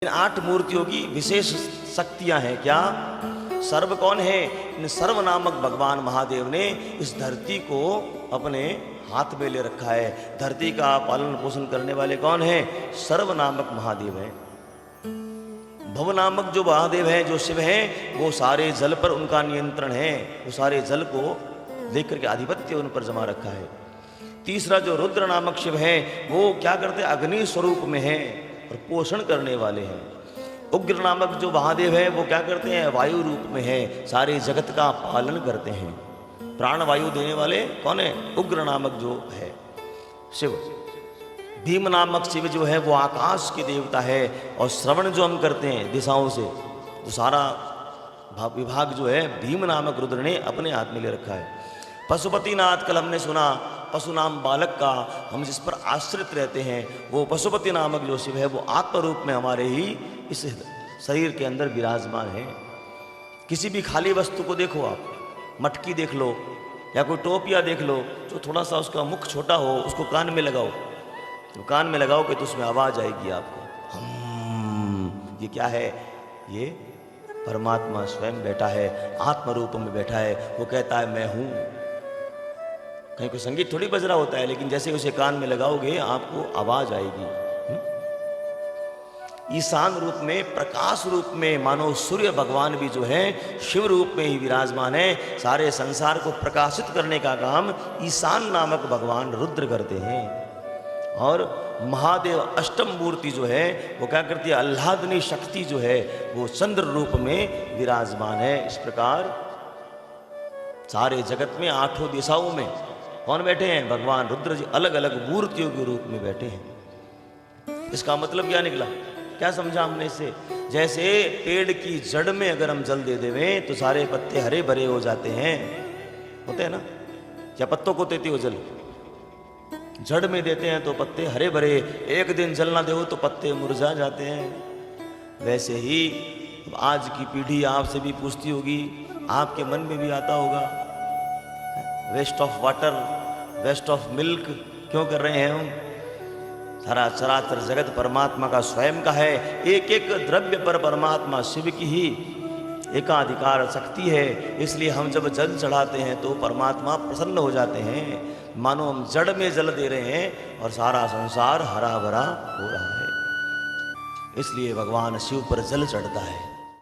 इन 8 मूर्तियों की विशेष शक्तियां हैं। क्या? सर्व कौन है? इन सर्व नामक भगवान महादेव ने इस धरती को अपने हाथ में ले रखा है। धरती का पालन पोषण करने वाले कौन है? सर्व नामक महादेव है। भव नामक जो महादेव है, जो शिव है, वो सारे जल पर उनका नियंत्रण है। वो सारे जल को लेकर के आधिपत्य उन पर जमा रखा है। तीसरा जो रुद्र नामक शिव है, वो क्या करते हैं? अग्नि स्वरूप में है और पोषण करने वाले हैं। उग्र नामक जो महादेव है, वो क्या करते हैं? वायु रूप में है, सारे जगत का पालन करते हैं। प्राण वायु देने वाले कौन है? उग्र नामक जो है शिव। भीम नामक शिव जो है, वो आकाश के देवता है। और श्रवण जो हम करते हैं दिशाओं से, तो सारा विभाग जो है भीम नामक रुद्र ने अपने हाथ में ले रखा है। पशुपतिनाथ, कल हमने सुना, पशु नाम बालक का हम जिस पर आश्रित रहते हैं, वो पशुपति नामक जो शिव है, वो आत्म रूप में हमारे ही इस शरीर के अंदर विराजमान है। किसी भी खाली वस्तु को देखो, आप मटकी देख लो या कोई टोपिया देख लो, जो थोड़ा सा उसका मुख छोटा हो, उसको कान में लगाओ, तो कान में लगाओगे तो उसमें आवाज आएगी आपको, ये क्या है? ये परमात्मा स्वयं बैठा है, आत्म रूप में बैठा है। वो कहता है मैं हूं। कहीं कोई संगीत थोड़ी बज रहा होता है, लेकिन जैसे उसे कान में लगाओगे आपको आवाज आएगी। ईशान रूप में, प्रकाश रूप में, मानो सूर्य भगवान भी जो है शिव रूप में ही विराजमान है। सारे संसार को प्रकाशित करने का काम ईशान नामक भगवान रुद्र करते हैं। और महादेव अष्टम मूर्ति जो है, वो क्या करती है? आह्लादनी शक्ति जो है, वो चंद्र रूप में विराजमान है। इस प्रकार सारे जगत में 8 दिशाओं में कौन बैठे हैं? भगवान रुद्र जी अलग अलग मूर्तियों के रूप में बैठे हैं। इसका मतलब क्या निकला? क्या समझा हमने इससे? जैसे पेड़ की जड़ में अगर हम जल दे देवें तो सारे पत्ते हरे भरे हो जाते हैं, होते हैं ना? क्या पत्तों को देते हो जल? जड़ में देते हैं तो पत्ते हरे भरे, एक दिन जल ना दो तो पत्ते मुरझा जाते हैं। वैसे ही आज की पीढ़ी आपसे भी पूछती होगी, आपके मन में भी आता होगा, waste of water, waste of milk क्यों कर रहे हैं हम? सारा चराचर जगत परमात्मा का स्वयं का है। एक एक द्रव्य पर परमात्मा शिव की ही एकाधिकार शक्ति है। इसलिए हम जब जल चढ़ाते हैं तो परमात्मा प्रसन्न हो जाते हैं, मानो हम जड़ में जल दे रहे हैं और सारा संसार हरा भरा हो रहा है। इसलिए भगवान शिव पर जल चढ़ता है।